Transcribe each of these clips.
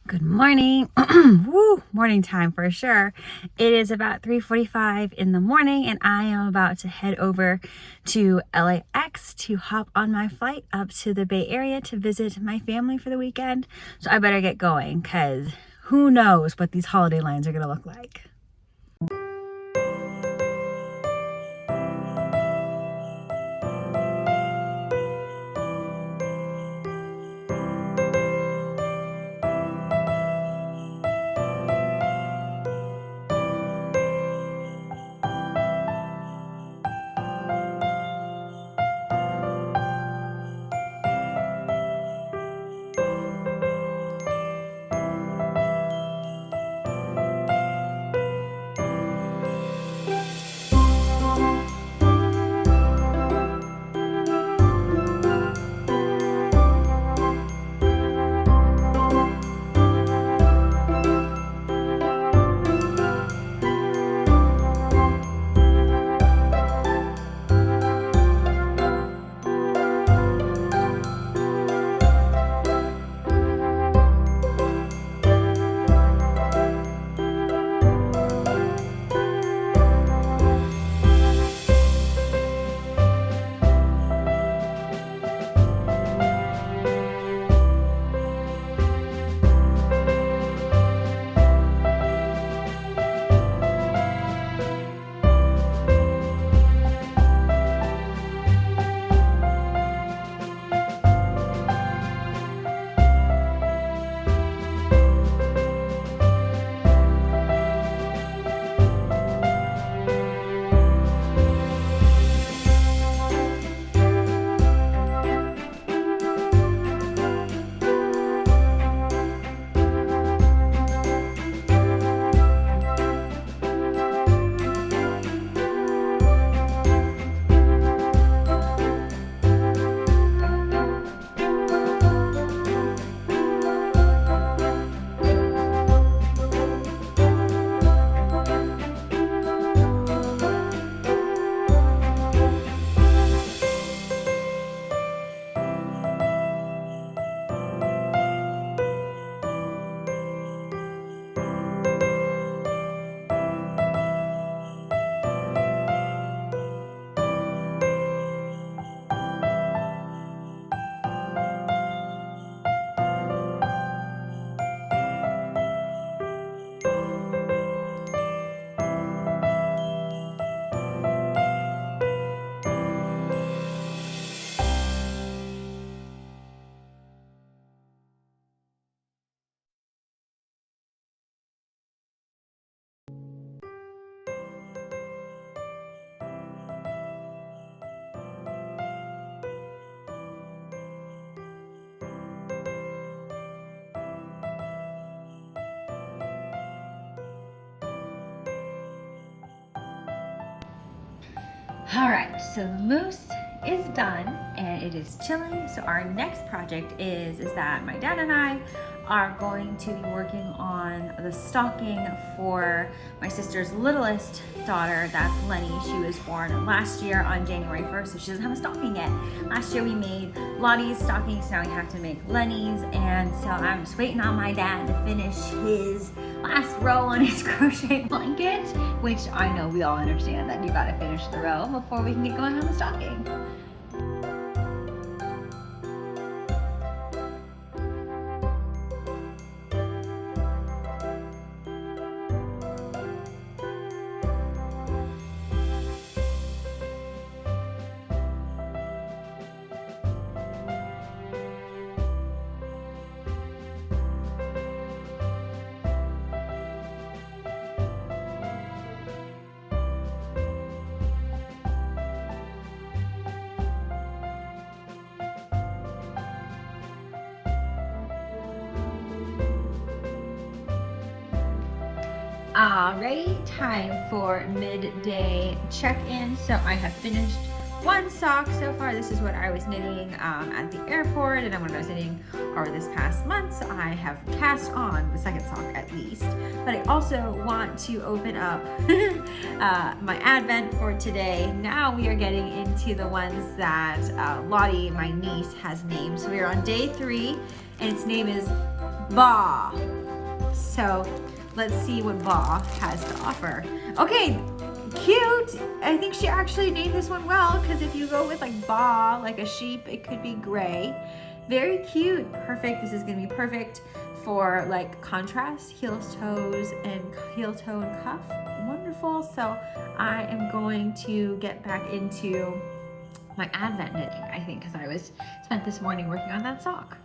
Good morning. Woo, morning time for sure. It is about 3:45 in the morning and I am about to head over to LAX to hop on my flight up to the Bay Area to visit my family for the weekend. So I better get going because who knows what these holiday lines are going to look like. All right, so the mousse is done and it is chilling. So our next project is that my dad and I are going to be working on the stocking for my sister's littlest daughter. That's Lenny. She was born last year on January 1st, so she doesn't have a stocking yet. Last year we made Lottie's stockings, now we have to make Lenny's, and so I'm just waiting on my dad to finish his last row on his crochet blanket, which I know we all understand that you gotta finish the row before we can get going on the stocking. Alright, time for midday check-in. So I have finished one sock so far. This is what I was knitting at the airport, and what I was knitting over this past month. So I have cast on the second sock at least. But I also want to open up my advent for today. Now we are getting into the ones that Lottie, my niece, has named. So we are on day 3, and its name is Ba. So let's see what Ba has to offer. Okay, cute. I think she actually named this one well, because if you go with like Ba, like a sheep, it could be gray. Very cute. Perfect. This is going to be perfect for like contrast, heel toe and cuff. Wonderful. So I am going to get back into my advent knitting, I think, because I spent this morning working on that sock.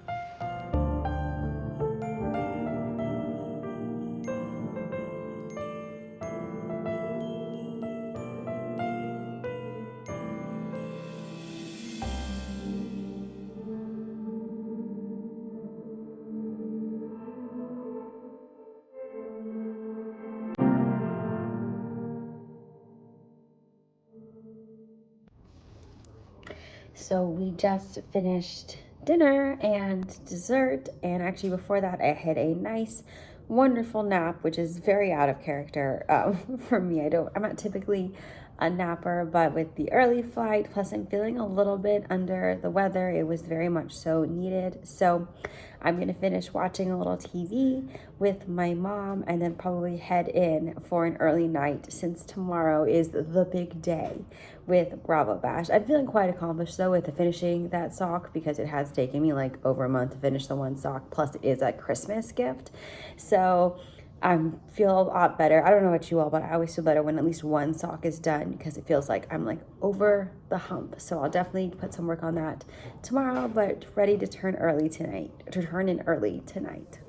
So we just finished dinner and dessert, and actually before that I had a nice wonderful nap, which is very out of character for me. I'm not typically a napper, but with the early flight, plus I'm feeling a little bit under the weather, it was very much so needed. So I'm gonna finish watching a little TV with my mom and then probably head in for an early night, since tomorrow is the big day with Bravo Bash. I'm feeling quite accomplished though with finishing that sock, because it has taken me like over a month to finish the one sock, plus it is a Christmas gift. So I feel a lot better. I don't know about you all, but I always feel better when at least one sock is done, because it feels like I'm like over the hump. So I'll definitely put some work on that tomorrow, but ready to turn in early tonight.